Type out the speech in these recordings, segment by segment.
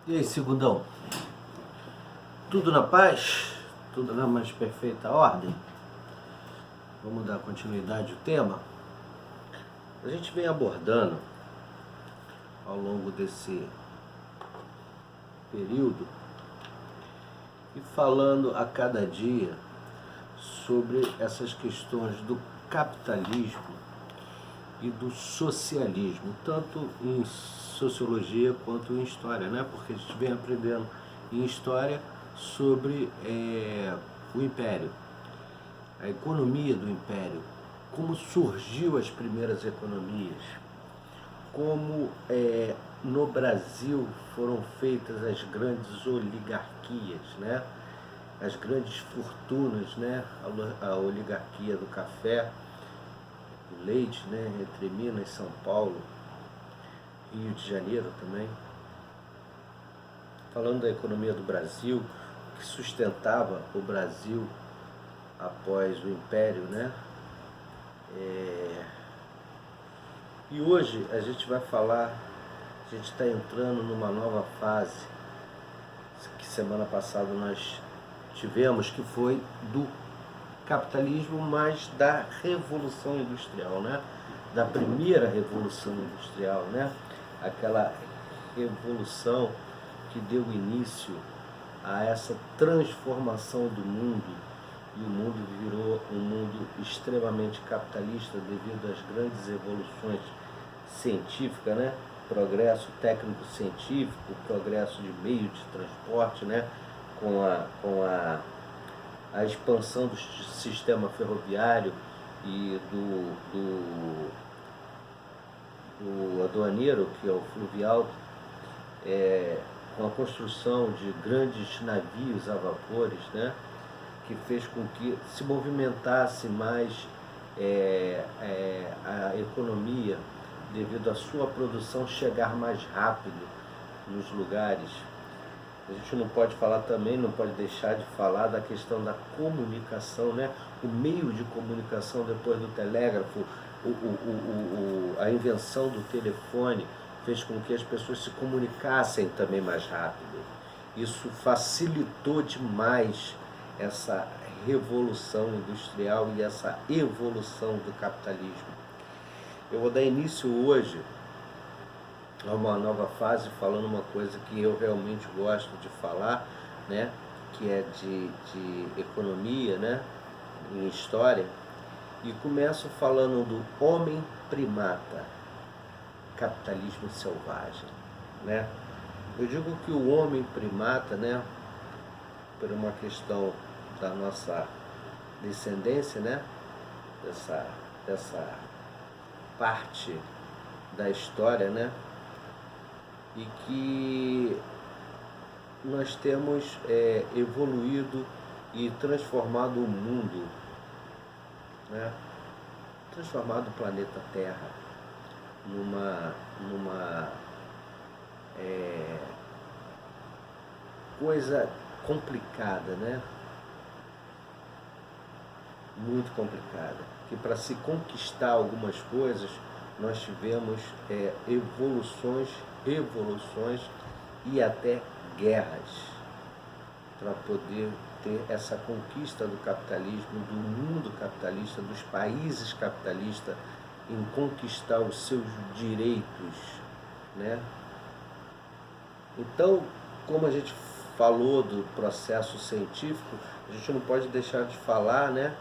E aí, segundão? Tudo na paz? Tudo na mais perfeita ordem? Vamos dar continuidade ao tema? A gente vem abordando ao longo desse período e falando a cada dia sobre essas questões do capitalismo e do socialismo, tanto em sociologia quanto em história, né? Porque a gente vem aprendendo em história sobre o Império, a economia do Império, como surgiu as primeiras economias, como no Brasil foram feitas as grandes oligarquias, né? As grandes fortunas, né? A oligarquia do café, do leite, né? Entre Minas, São Paulo, Rio de Janeiro também. Falando da economia do Brasil, que sustentava o Brasil após o Império, né? E hoje a gente vai falar, a gente está entrando numa nova fase, que semana passada nós tivemos, que foi do capitalismo, mas da Revolução Industrial, né? Da primeira Revolução Industrial, né? Aquela revolução que deu início a essa transformação do mundo, e o mundo virou um mundo extremamente capitalista devido às grandes evoluções científicas, né? Progresso técnico-científico, progresso de meio de transporte, né? Com a expansão do sistema ferroviário e do aduaneiro, que é o fluvial, com a construção de grandes navios a vapores, né? Que fez com que se movimentasse mais a economia, devido à sua produção chegar mais rápido nos lugares. A gente não pode falar também, não pode deixar de falar da questão da comunicação, né? O meio de comunicação depois do telégrafo, a invenção do telefone fez com que as pessoas se comunicassem também mais rápido. Isso facilitou demais essa revolução industrial e essa evolução do capitalismo. Eu vou dar início hoje a uma nova fase, falando uma coisa que eu realmente gosto de falar, né? Que é de economia, né? Em história. E começo falando do homem primata, capitalismo selvagem, né? Eu digo que o homem primata, né? Por uma questão da nossa descendência, né? Dessa parte da história, né? E que nós temos evoluído e transformado o mundo, né? Transformado o planeta Terra numa coisa complicada, né? Muito complicada. Que para se conquistar algumas coisas, nós tivemos evoluções, revoluções e até guerras para poder ter essa conquista do capitalismo, do mundo capitalista, dos países capitalistas, em conquistar os seus direitos, né? Então, como a gente falou do processo científico, a gente não pode deixar de falar, né?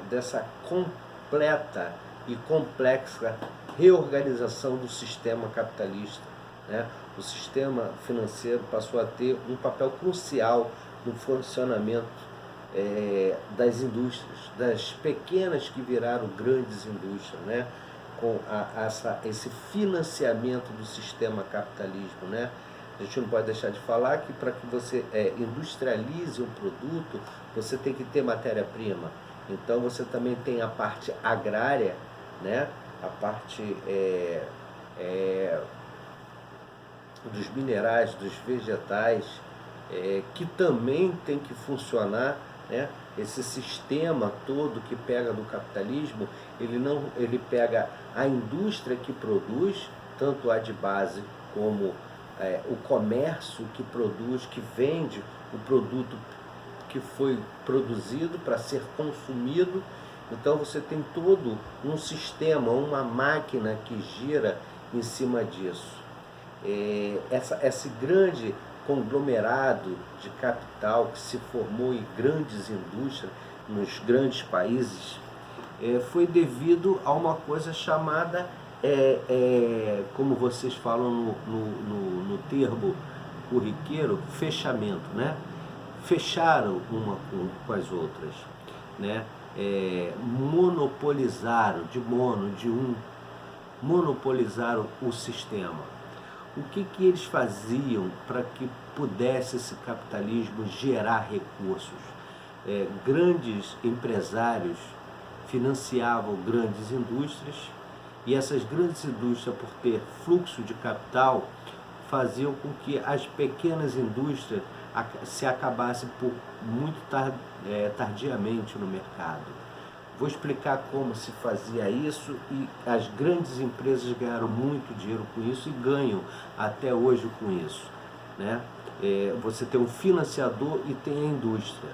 Dessa completa e complexa reorganização do sistema capitalista, né? O sistema financeiro passou a ter um papel crucial no funcionamento das indústrias, das pequenas que viraram grandes indústrias, né? Com esse financiamento do sistema capitalismo, né? A gente não pode deixar de falar que para que você industrialize um produto, você tem que ter matéria-prima. Então você também tem a parte agrária, né? A parte dos minerais, dos vegetais, que também tem que funcionar, né? Esse sistema todo que pega do capitalismo, ele pega a indústria que produz, tanto a de base como o comércio que produz, que vende o produto que foi produzido para ser consumido. Então você tem todo um sistema, uma máquina que gira em cima disso. Esse grande conglomerado de capital que se formou em grandes indústrias nos grandes países foi devido a uma coisa chamada, como vocês falam no termo corriqueiro, fechamento, né? Fecharam uma com as outras, né? Monopolizaram, monopolizaram o sistema. O que eles faziam para que pudesse esse capitalismo gerar recursos? Grandes empresários financiavam grandes indústrias, e essas grandes indústrias, por ter fluxo de capital, faziam com que as pequenas indústrias se acabassem por muito tardiamente no mercado. Vou explicar como se fazia isso, e as grandes empresas ganharam muito dinheiro com isso e ganham até hoje com isso, né? Você tem um financiador e tem a indústria.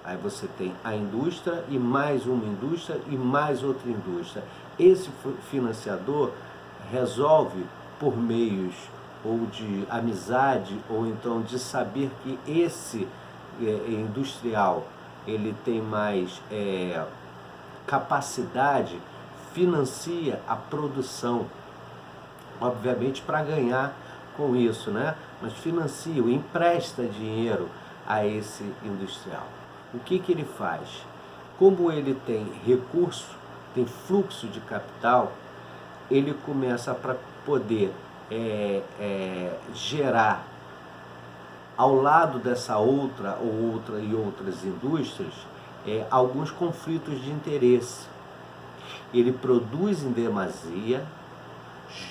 Aí você tem a indústria e mais uma indústria e mais outra indústria. Esse financiador resolve, por meios ou de amizade, ou então de saber que esse industrial ele tem mais capacidade, financia a produção, obviamente para ganhar com isso, né? Mas financia, empresta dinheiro a esse industrial. O que ele faz? Como ele tem recurso, tem fluxo de capital, ele começa, para poder gerar ao lado dessa outra e outras indústrias alguns conflitos de interesse. Ele produz em demasia,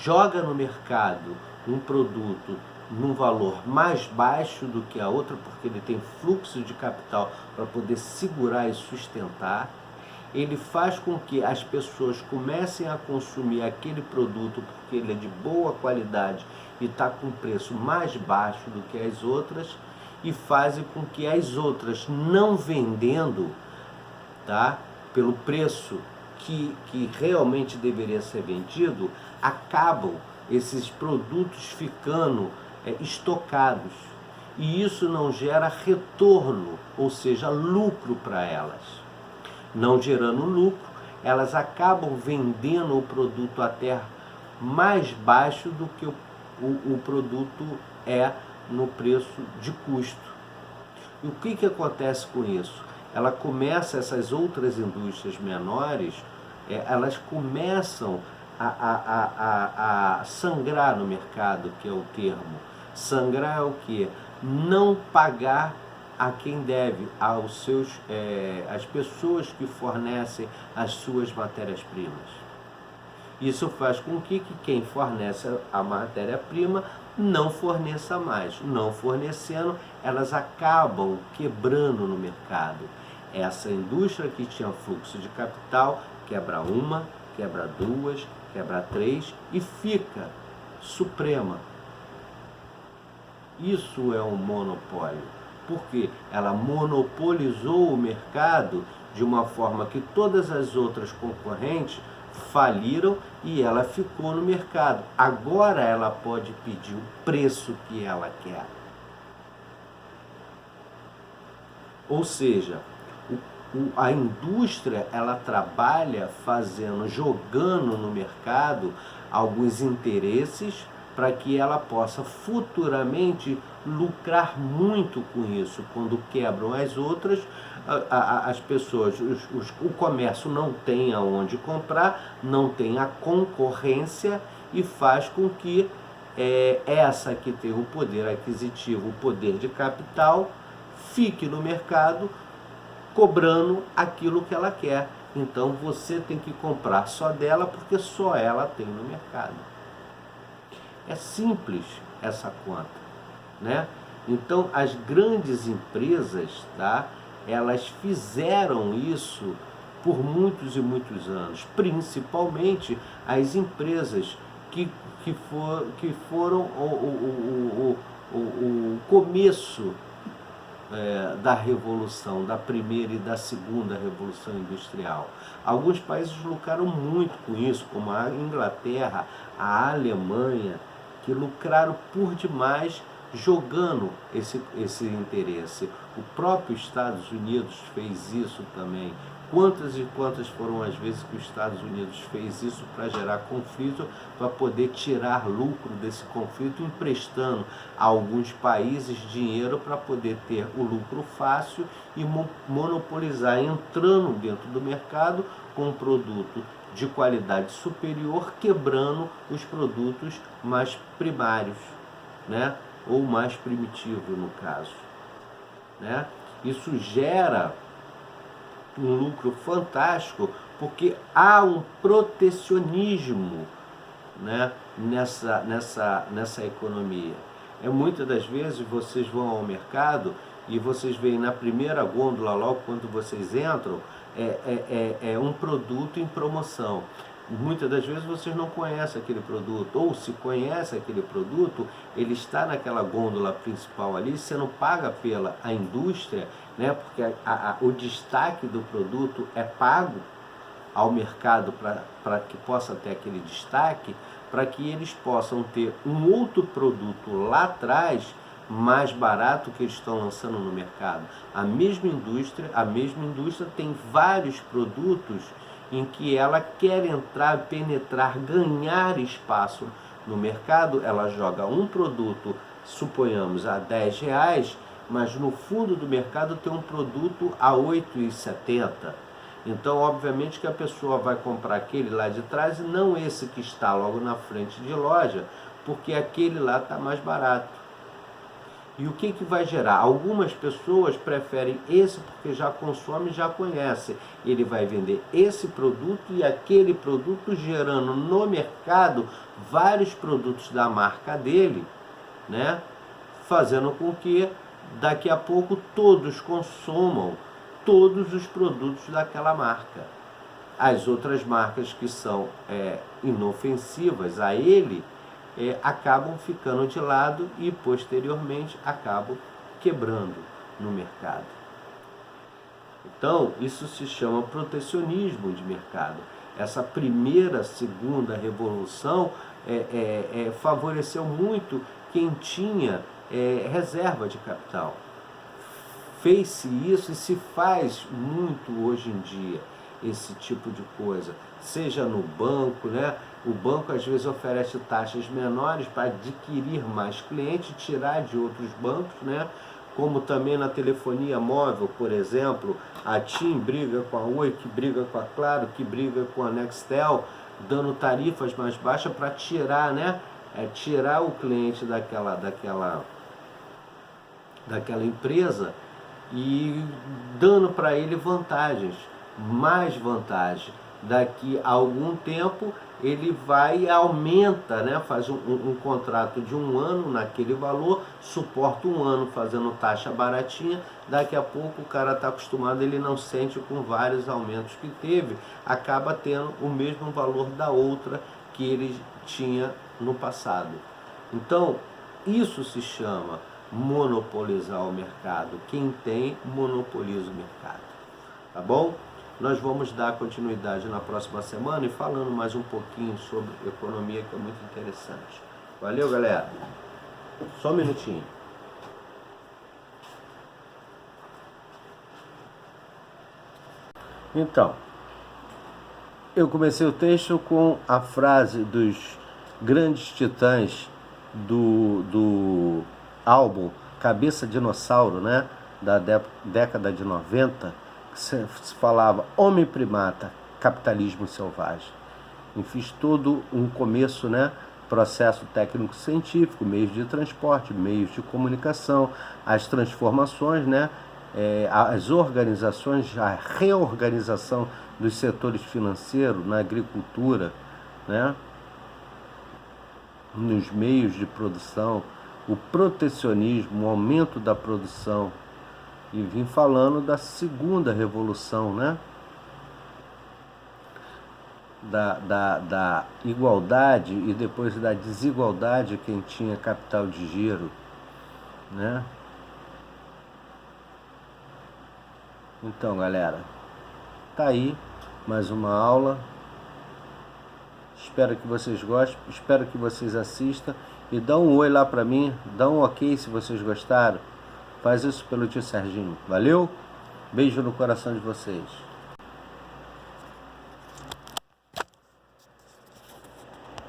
joga no mercado um produto num valor mais baixo do que a outra, porque ele tem fluxo de capital para poder segurar e sustentar. Ele faz com que as pessoas comecem a consumir aquele produto porque ele é de boa qualidade e está com preço mais baixo do que as outras, e faz com que as outras, não vendendo, tá, pelo preço que realmente deveria ser vendido, acabam esses produtos ficando estocados, e isso não gera retorno, ou seja, lucro para elas. Não gerando lucro, elas acabam vendendo o produto até mais baixo do que o produto no preço de custo. E o que acontece com isso? Essas outras indústrias menores, elas começam a sangrar no mercado, que é o termo. Sangrar é o quê? Não pagar a quem deve, às pessoas que fornecem as suas matérias-primas. Isso faz com que quem fornece a matéria-prima não forneça mais. Não fornecendo, elas acabam quebrando no mercado. Essa indústria que tinha fluxo de capital quebra uma, quebra duas, quebra três e fica suprema. Isso é um monopólio, porque ela monopolizou o mercado de uma forma que todas as outras concorrentes faliram e ela ficou no mercado. Agora ela pode pedir o preço que ela quer. Ou seja, a indústria, ela trabalha jogando no mercado alguns interesses para que ela possa futuramente lucrar muito com isso. Quando quebram as outras, as pessoas, o comércio não tem aonde comprar, não tem a concorrência, e faz com que essa que tem o poder aquisitivo, o poder de capital, fique no mercado cobrando aquilo que ela quer. Então você tem que comprar só dela, porque só ela tem no mercado. É simples essa conta, né? Então as grandes empresas, tá, elas fizeram isso por muitos e muitos anos, principalmente as empresas que que foram o começo da revolução, da primeira e da segunda revolução industrial. Alguns países lucraram muito com isso, como a Inglaterra, a Alemanha, que lucraram por demais jogando esse interesse. O próprio Estados Unidos fez isso também. Quantas e quantas foram as vezes que os Estados Unidos fez isso para gerar conflito, para poder tirar lucro desse conflito, emprestando a alguns países dinheiro para poder ter o lucro fácil e monopolizar, entrando dentro do mercado com um produto de qualidade superior, quebrando os produtos mais primários, né? Ou mais primitivos no caso, né? Isso gera um lucro fantástico, porque há um protecionismo, né, nessa economia. Muitas das vezes vocês vão ao mercado e vocês veem na primeira gôndola, logo quando vocês entram, um produto em promoção. Muitas das vezes vocês não conhecem aquele produto, ou se conhece aquele produto, ele está naquela gôndola principal ali, sendo paga pela indústria, né? Porque o destaque do produto é pago ao mercado para que possa ter aquele destaque, para que eles possam ter um outro produto lá atrás mais barato que eles estão lançando no mercado. A mesma indústria tem vários produtos em que ela quer entrar, penetrar, ganhar espaço no mercado. Ela joga um produto, suponhamos, a R$10, mas no fundo do mercado tem um produto a R$8,70. Então, obviamente que a pessoa vai comprar aquele lá de trás e não esse que está logo na frente de loja, porque aquele lá está mais barato. E o que vai gerar? Algumas pessoas preferem esse porque já consome, já conhece. Ele vai vender esse produto e aquele produto, gerando no mercado vários produtos da marca dele, né? Fazendo com que daqui a pouco todos consumam todos os produtos daquela marca. As outras marcas que são inofensivas a ele, acabam ficando de lado e posteriormente acabam quebrando no mercado. Então, isso se chama protecionismo de mercado. Essa primeira, segunda revolução favoreceu muito quem tinha reserva de capital. Fez-se isso e se faz muito hoje em dia esse tipo de coisa, seja no banco, né? O banco às vezes oferece taxas menores para adquirir mais clientes, tirar de outros bancos, né? Como também na telefonia móvel, por exemplo, a TIM briga com a Oi, que briga com a Claro, que briga com a Nextel, dando tarifas mais baixas para tirar, né? Tirar o cliente daquela empresa e dando para ele vantagens, mais vantagens. Daqui a algum tempo ele vai e aumenta, né? Faz um contrato de 1 ano naquele valor, suporta 1 ano fazendo taxa baratinha, daqui a pouco o cara está acostumado, ele não sente com vários aumentos que teve, acaba tendo o mesmo valor da outra que ele tinha no passado. Então, isso se chama monopolizar o mercado. Quem tem, monopoliza o mercado. Tá bom? Nós vamos dar continuidade na próxima semana e falando mais um pouquinho sobre economia, que é muito interessante. Valeu, galera? Só um minutinho. Então, eu comecei o texto com a frase dos grandes titãs do álbum Cabeça Dinossauro, né? Da década de 90, que se falava homem primata, capitalismo selvagem. E fiz todo um começo, né? Processo técnico-científico, meios de transporte, meios de comunicação, as transformações, né? As organizações, a reorganização dos setores financeiros, na agricultura, né? Nos meios de produção, o protecionismo, o aumento da produção. E vim falando da segunda revolução, né? da igualdade e depois da desigualdade quem tinha capital de giro, né? Então, galera, tá aí mais uma aula. Espero que vocês gostem, espero que vocês assistam e dão um oi lá pra mim, dá um ok se vocês gostaram. Faz isso pelo tio Serginho. Valeu? Beijo no coração de vocês.